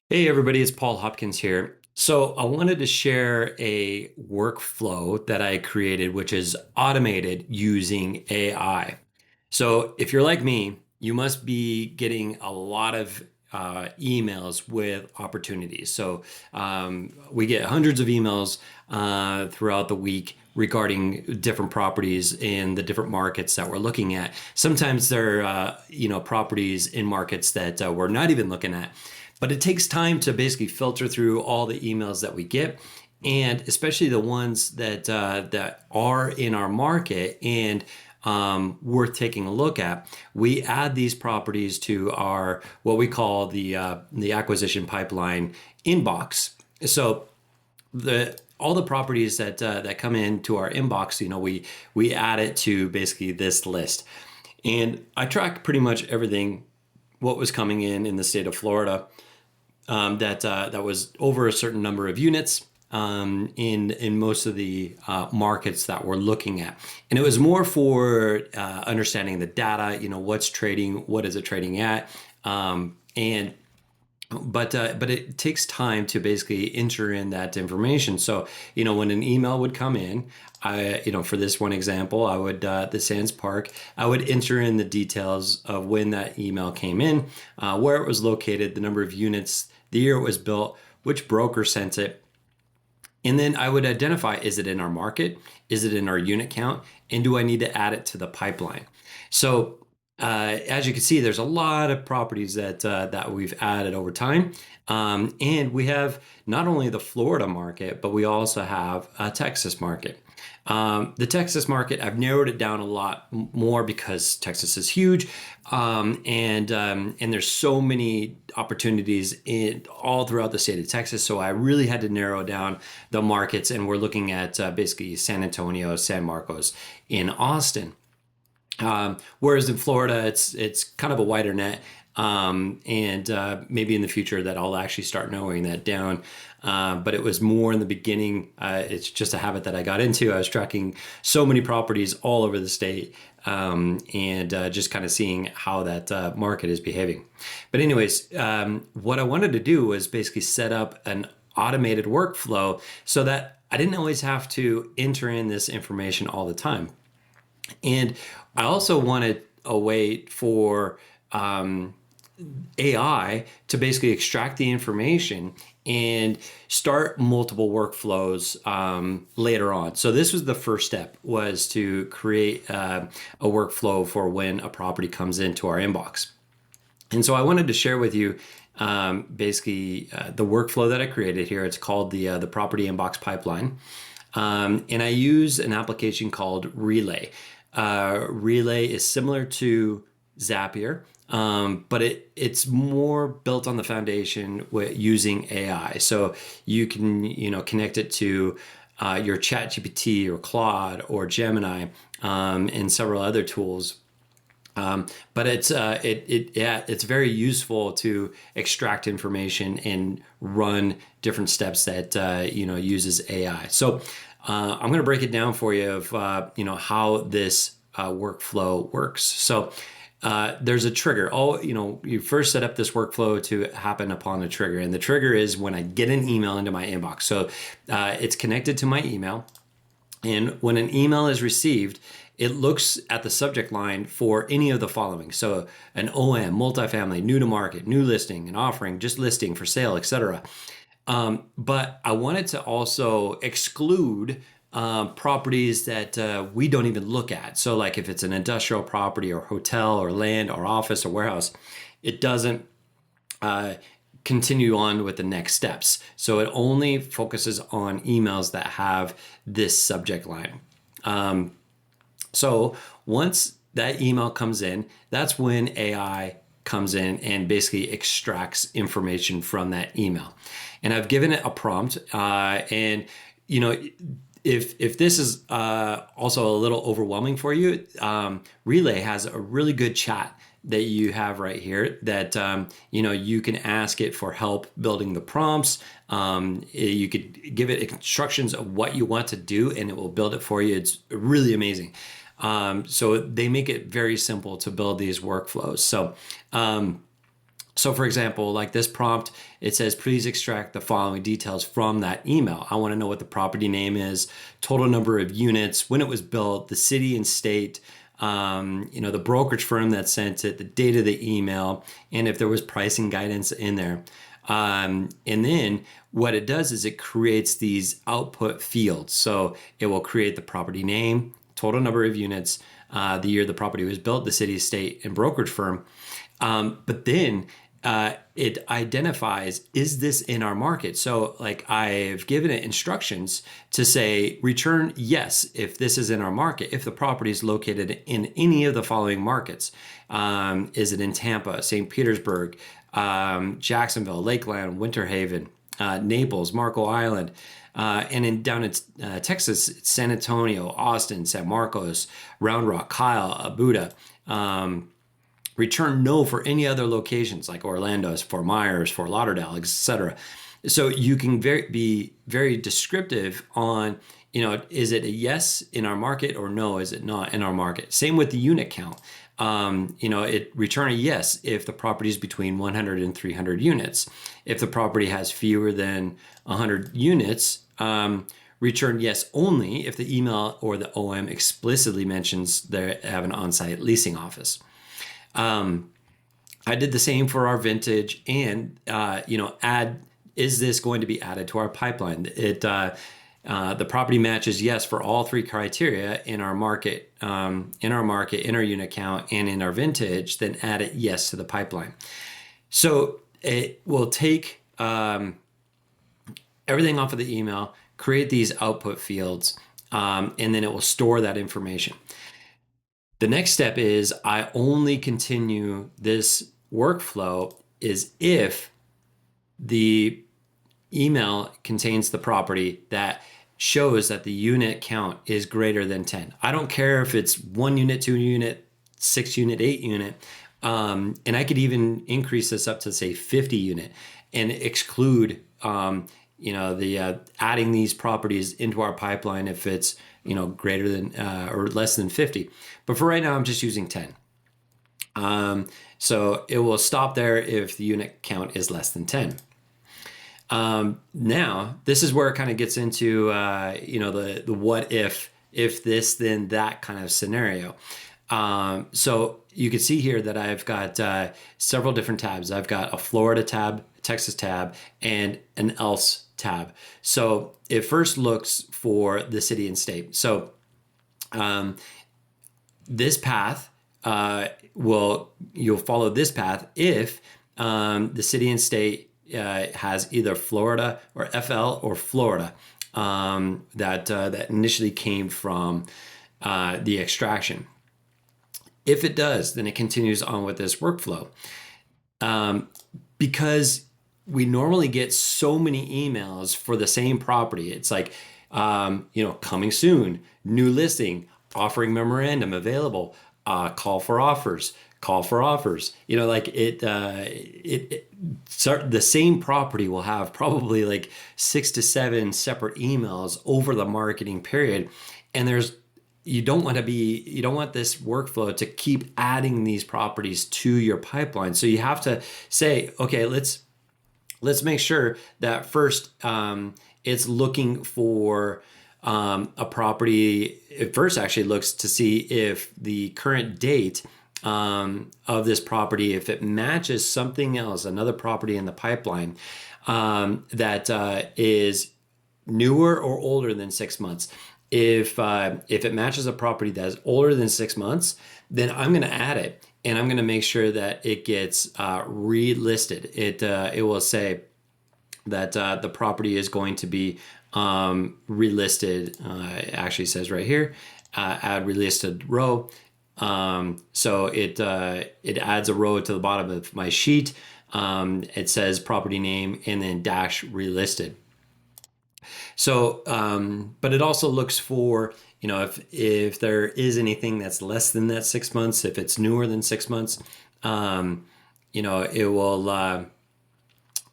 Hey everybody, it's Paul Hopkins here. So I wanted to share a workflow that I created, which is automated using AI. So if you're like me, you must be getting a lot of emails with opportunities. We get hundreds of emails throughout the week regarding different properties in the different markets that we're looking at. Sometimes they're properties in markets that we're not even looking at. But it takes time to basically filter through all the emails that we get, and especially the ones that are in our market and worth taking a look at. We add these properties to our what we call the acquisition pipeline inbox. So the all the properties that come into our inbox, we add it to basically this list, and I track pretty much everything what was coming in the state of Florida that was over a certain number of units in most of the markets that we're looking at, and it was more for understanding the data. What's trading, what is it trading at, and but it takes time to basically enter in that information. So, when an email would come in, for this one example, I would, the Sands Park, I would enter in the details of when that email came in, where it was located, the number of units, the year it was built, which broker sent it. And then I would identify, is it in our market? Is it in our unit count? And do I need to add it to the pipeline? So as you can see, there's a lot of properties that we've added over time. And we have not only the Florida market, but we also have a Texas market. The Texas market, I've narrowed it down a lot more because Texas is huge, and there's so many opportunities in all throughout the state of Texas. So I really had to narrow down the markets, and we're looking at basically San Antonio, San Marcos, in Austin. Whereas in Florida, it's kind of a wider net, and maybe in the future that I'll actually start narrowing that down. But it was more in the beginning. It's just a habit that I got into. I was tracking so many properties all over the state, and just kind of seeing how that market is behaving. But anyways, what I wanted to do was basically set up an automated workflow so that I didn't always have to enter in this information all the time. And I also wanted a way for AI to basically extract the information and start multiple workflows later on. So this was the first step, was to create a workflow for when a property comes into our inbox. And so I wanted to share with you basically the workflow that I created here. It's called the property inbox pipeline. And I use an application called Relay. Relay is similar to Zapier, but it's more built on the foundation with using AI. So you can connect it to your ChatGPT or Claude or Gemini, and several other tools. But it's very useful to extract information and run different steps that uses AI. So I'm going to break it down for you of how this workflow works. So there's a trigger. You first set up this workflow to happen upon a trigger, and the trigger is when I get an email into my inbox. So it's connected to my email, and when an email is received, it looks at the subject line for any of the following. So an OM, multifamily, new to market, new listing, an offering, just listing, for sale, etc. But I wanted to also exclude properties that we don't even look at. So like if it's an industrial property or hotel or land or office or warehouse, it doesn't continue on with the next steps. So it only focuses on emails that have this subject line. So once that email comes in, that's when AI comes in and basically extracts information from that email. And I've given it a prompt, and if this is also a little overwhelming for you, Relay has a really good chat that you have right here that you can ask it for help building the prompts. You could give it instructions of what you want to do, and it will build it for you. It's really amazing. So they make it very simple to build these workflows. So So for example, like this prompt, it says, please extract the following details from that email. I want to know what the property name is, total number of units, when it was built, the city and state, the brokerage firm that sent it, the date of the email, and if there was pricing guidance in there. And then what it does is it creates these output fields. So it will create the property name, total number of units, the year the property was built, the city, state, and brokerage firm. But then it identifies, is this in our market? So like I've given it instructions to say, return yes, if this is in our market, if the property is located in any of the following markets. Is it in Tampa, St. Petersburg, Jacksonville, Lakeland, Winter Haven, Naples, Marco Island, and down in Texas, San Antonio, Austin, San Marcos, Round Rock, Kyle, Buda. Return no for any other locations like Orlando, Fort Myers, Fort Lauderdale, etc. So you can be very descriptive on, is it a yes in our market or no, is it not in our market? Same with the unit count. It return a yes if the property is between 100 and 300 units. If the property has fewer than 100 units, return yes only if the email or the OM explicitly mentions they have an on-site leasing office. I did the same for our vintage and, is this going to be added to our pipeline? The property matches yes for all three criteria in our market, in our unit count, and in our vintage, then add it yes to the pipeline. So it will take everything off of the email, create these output fields, and then it will store that information. The next step is I only continue this workflow is if the email contains the property that shows that the unit count is greater than 10. I don't care if it's 1 unit, 2 unit, 6 unit, 8 unit. And I could even increase this up to say 50 unit and exclude, the adding these properties into our pipeline if it's, greater than or less than 50. But for right now, I'm just using 10. So it will stop there if the unit count is less than 10. Now, this is where it kind of gets into, the what if this, then that kind of scenario. So you can see here that I've got several different tabs. I've got a Florida tab, Texas tab, and an else tab. So it first looks for the city and state. So this path you'll follow this path if the city and state has either Florida or FL or Florida that initially came from the extraction. If it does, then it continues on with this workflow. Because we normally get so many emails for the same property. It's like, coming soon, new listing, offering memorandum available, call for offers. The same property will have probably like 6 to 7 separate emails over the marketing period. And you don't want this workflow to keep adding these properties to your pipeline. So you have to say, okay, let's make sure that first it's looking for a property. It first actually looks to see if the current date of this property, if it matches something else, another property in the pipeline that is newer or older than 6 months. If it matches a property that is older than 6 months, then I'm going to add it, and I'm going to make sure that it gets relisted. It will say that the property is going to be relisted. It actually says right here, add relisted row. So it adds a row to the bottom of my sheet. It says property name and then dash relisted. So, but it also looks for, if there is anything that's less than that 6 months, if it's newer than 6 months, it will,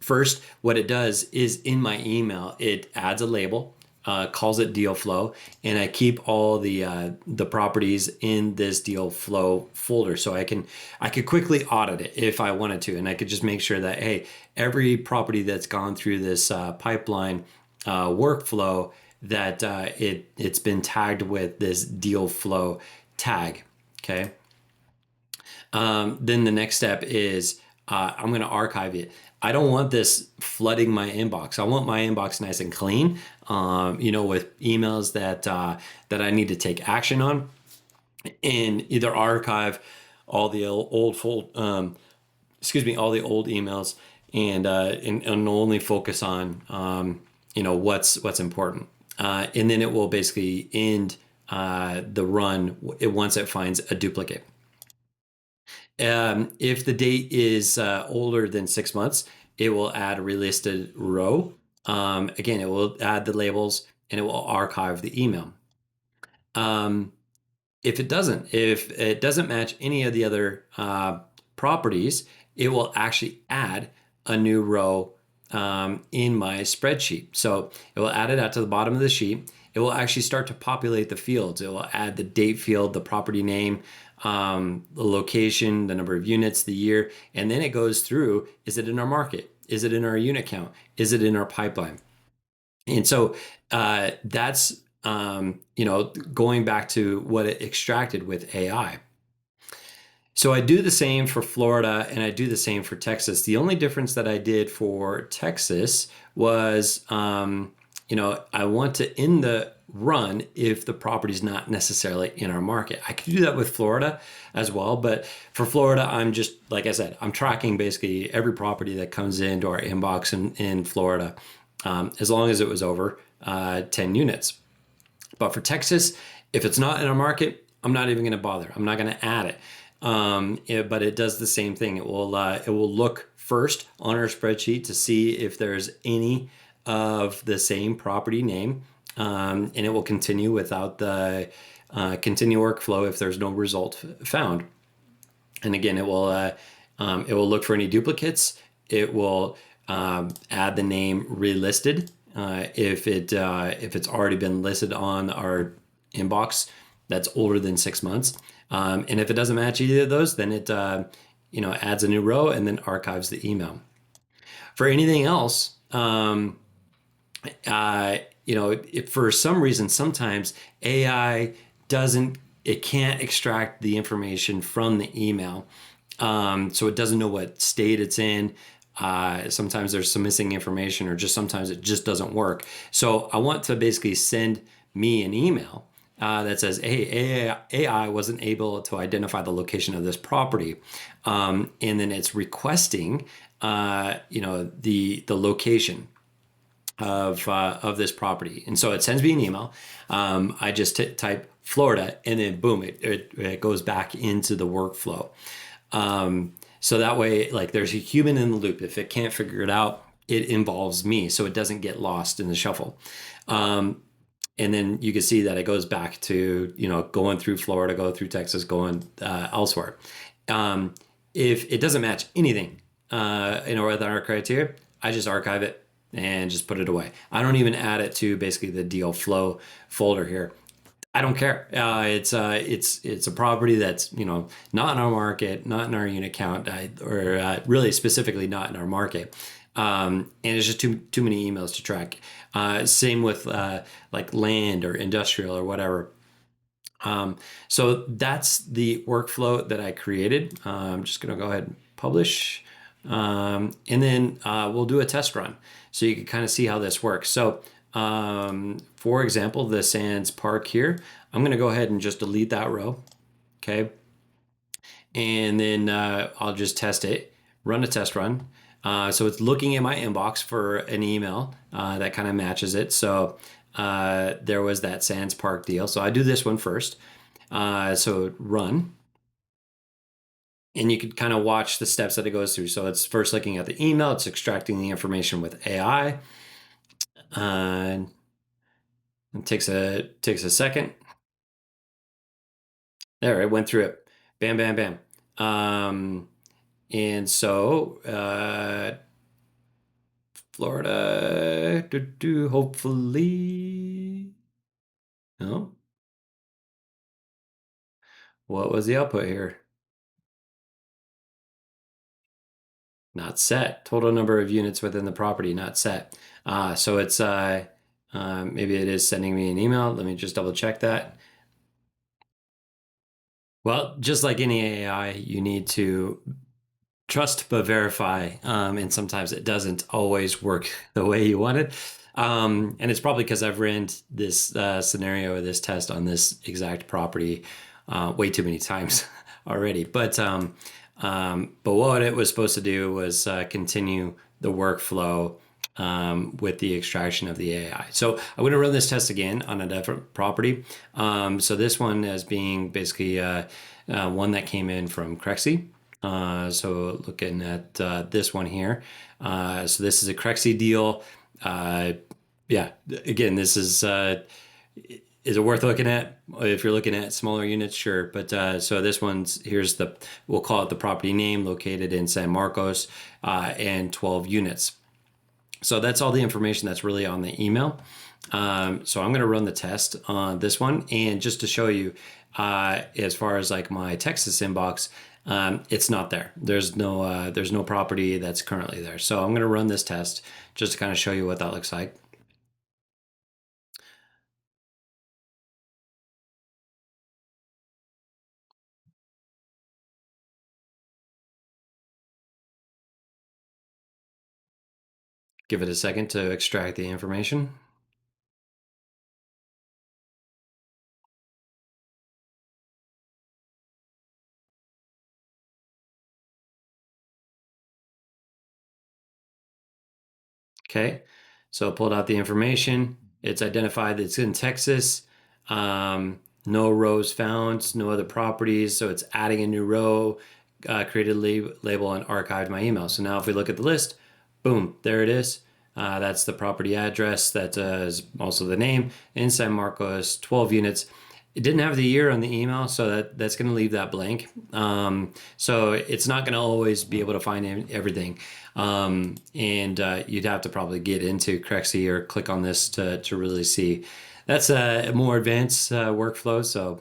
first, what it does is in my email, it adds a label. calls it deal flow, and I keep all the properties in this deal flow folder, so I could quickly audit it if I wanted to, and I could just make sure that, hey, every property that's gone through this pipeline workflow, that it's been tagged with this deal flow tag. Okay. Then the next step is I'm going to archive it. I don't want this flooding my inbox. I want my inbox nice and clean, with emails that I need to take action on, and either archive all the all the old emails, and only focus on what's important. And then it will basically end the run once it finds a duplicate. If the date is older than 6 months, it will add a relisted row. Again, it will add the labels and it will archive the email. Um, if it doesn't match any of the other properties, it will actually add a new row in my spreadsheet. So it will add it out to the bottom of the sheet. It will actually start to populate the fields. It will add the date field, the property name, the location, the number of units, the year, and then it goes through, is it in our market? Is it in our unit count? Is it in our pipeline? And so that's going back to what it extracted with AI. So I do the same for Florida and I do the same for Texas. The only difference that I did for Texas was, I want to end the run if the property's not necessarily in our market. I could do that with Florida as well, but for Florida, I'm just, like I said, I'm tracking basically every property that comes into our inbox in Florida, as long as it was over 10 units. But for Texas, if it's not in our market, I'm not even going to bother. I'm not going to add it. But it does the same thing. It will look first on our spreadsheet to see if there's any of the same property name, and it will continue without the continue workflow if there's no result found. And again, it will look for any duplicates. It will add the name relisted if it's already been listed on our inbox that's older than 6 months. And if it doesn't match either of those, then it adds a new row and then archives the email. For anything else, if for some reason sometimes AI can't extract the information from the email, so it doesn't know what state it's in. Sometimes there's some missing information, or just sometimes it just doesn't work. So I want to basically send me an email that says, hey, AI wasn't able to identify the location of this property. And then it's requesting, the location of this property. And so it sends me an email. I just type Florida, and then boom, it goes back into the workflow. So that way, like, there's a human in the loop. If it can't figure it out, it involves me, so it doesn't get lost in the shuffle. And then you can see that it goes back to, going through Florida, go through Texas, going elsewhere. If it doesn't match anything, with our criteria, I just archive it and just put it away. I don't even add it to basically the deal flow folder here. I don't care. It's a property that's not in our market, not in our unit count, or really specifically not in our market. And it's just too many emails to track. Same with like land or industrial or whatever. So that's the workflow that I created. I'm just going to go ahead and publish. And then we'll do a test run so you can kind of see how this works. So for example, the Sands Park here, I'm going to go ahead and just delete that row. Okay. And then I'll just test it, run a test run. So it's looking in my inbox for an email that kind of matches it. So there was that Sands Park deal. So I do this one first. So run. And you can kind of watch the steps that it goes through. So it's first looking at the email. It's extracting the information with AI. And it takes a second. There, it went through it. Bam, bam, bam. And so Florida, hopefully. No. What was the output here? Not set. Total number of units within the property, not set. So it's maybe it is sending me an email. Let me just double check that. Well, just like any AI, you need to trust but verify, and sometimes it doesn't always work the way you want it. And it's probably because I've ran this scenario or this test on this exact property way too many times already. But what it was supposed to do was continue the workflow with the extraction of the AI. So I'm going to run this test again on a different property. So this one as being basically one that came in from Crexy. So looking at this one here. So this is a Crexy deal. Yeah, again, this is it worth looking at? If you're looking at smaller units, sure. But so this one's, we'll call it the property name, located in San Marcos, and 12 units. So that's all the information that's really on the email. So I'm going to run the test on this one. And just to show you, as far as like my Texas inbox, it's not there. There's no property that's currently there. So I'm going to run this test just to kind of show you what that looks like. Give it a second to extract the information. Okay, so I pulled out the information. It's identified that it's in Texas. No rows found, no other properties. So it's adding a new row, created label, and archived my email. So now if we look at the list, boom, there it is. That's the property address. That is also the name. In San Marcos, 12 units. It didn't have the year on the email, so that's going to leave that blank. So it's not going to always be able to find everything. And you'd have to probably get into Crexy or click on this to really see. That's a more advanced workflow. So,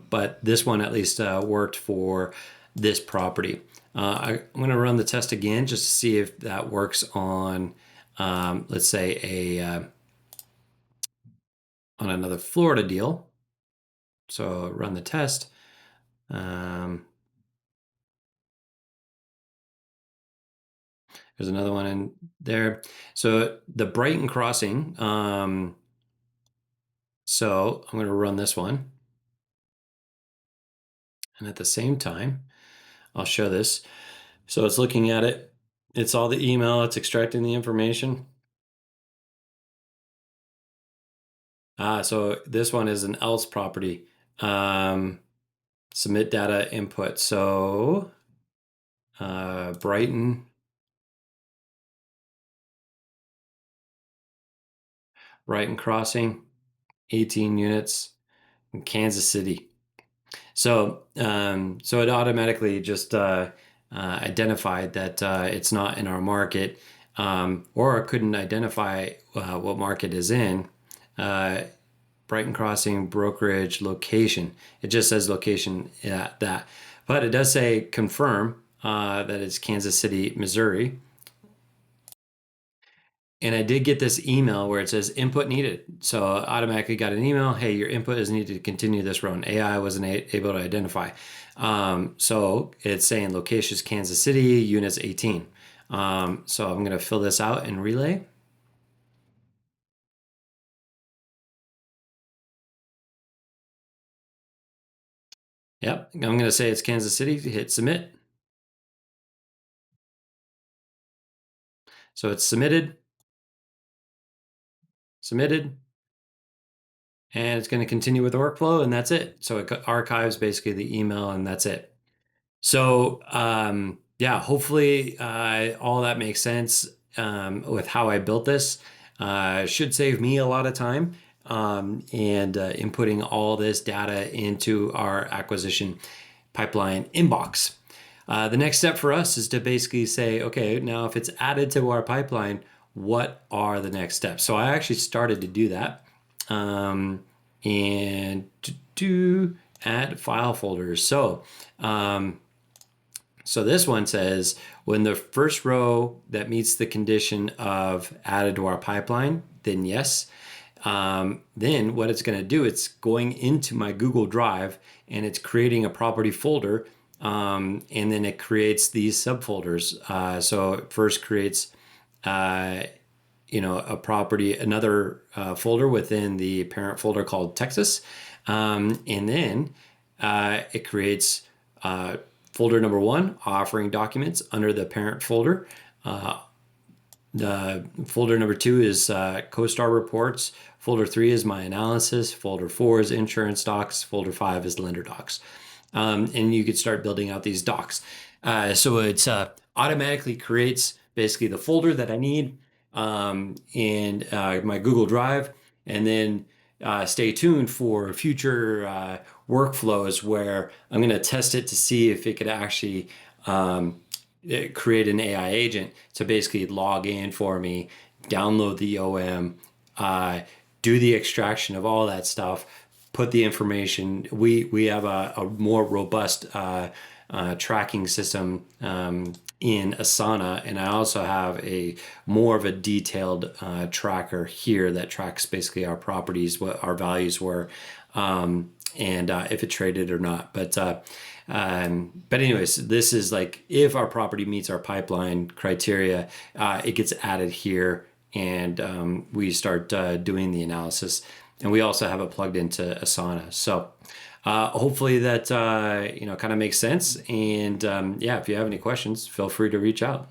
but this one at least worked for this property. I'm going to run the test again just to see if that works on, let's say, on another Florida deal. So run the test. There's another one in there. So the Brighton Crossing. So I'm going to run this one. And at the same time, I'll show this. So it's looking at it. It's all the email. It's extracting the information. So this one is an else property. Submit data input. So Brighton Crossing, 18 units, in Kansas City. So it automatically just identified that it's not in our market, or it couldn't identify what market is in. Brighton Crossing brokerage location. It just says location that, but it does say confirm that it's Kansas City, Missouri. And I did get this email where it says input needed. So I automatically got an email, hey, your input is needed to continue this run. AI wasn't able to identify. So it's saying location is Kansas City, units 18. So I'm going to fill this out in Relay. Yep, I'm going to say it's Kansas City, hit submit. So it's submitted, and it's going to continue with the workflow, and that's it. So it archives basically the email, and that's it. So yeah, hopefully all that makes sense with how I built this. Should save me a lot of time and inputting all this data into our acquisition pipeline inbox. The next step for us is to basically say, okay, now if it's added to our pipeline, what are the next steps? So I actually started to do that. and to add file folders. So this one says, when the first row that meets the condition of added to our pipeline, then yes. Then what it's going to do, it's going into my Google Drive and it's creating a property folder. And then it creates these subfolders. So it first creates, a property, another folder within the parent folder called Texas. And then it creates folder number 1, offering documents under the parent folder. The folder number 2 is CoStar reports. Folder 3 is my analysis. Folder 4 is insurance docs. Folder 5 is lender docs. And you could start building out these docs. So it automatically creates basically the folder that I need in my Google Drive. And then stay tuned for future workflows where I'm going to test it to see if it could actually create an AI agent to basically log in for me, download the OM, do the extraction of all that stuff, put the information. We have a more robust tracking system in Asana, and I also have a more of a detailed tracker here that tracks basically our properties, what our values were, and if it traded or not. But anyways, this is like if our property meets our pipeline criteria, it gets added here, and we start doing the analysis. And we also have it plugged into Asana. So hopefully that kind of makes sense. And yeah, if you have any questions, feel free to reach out.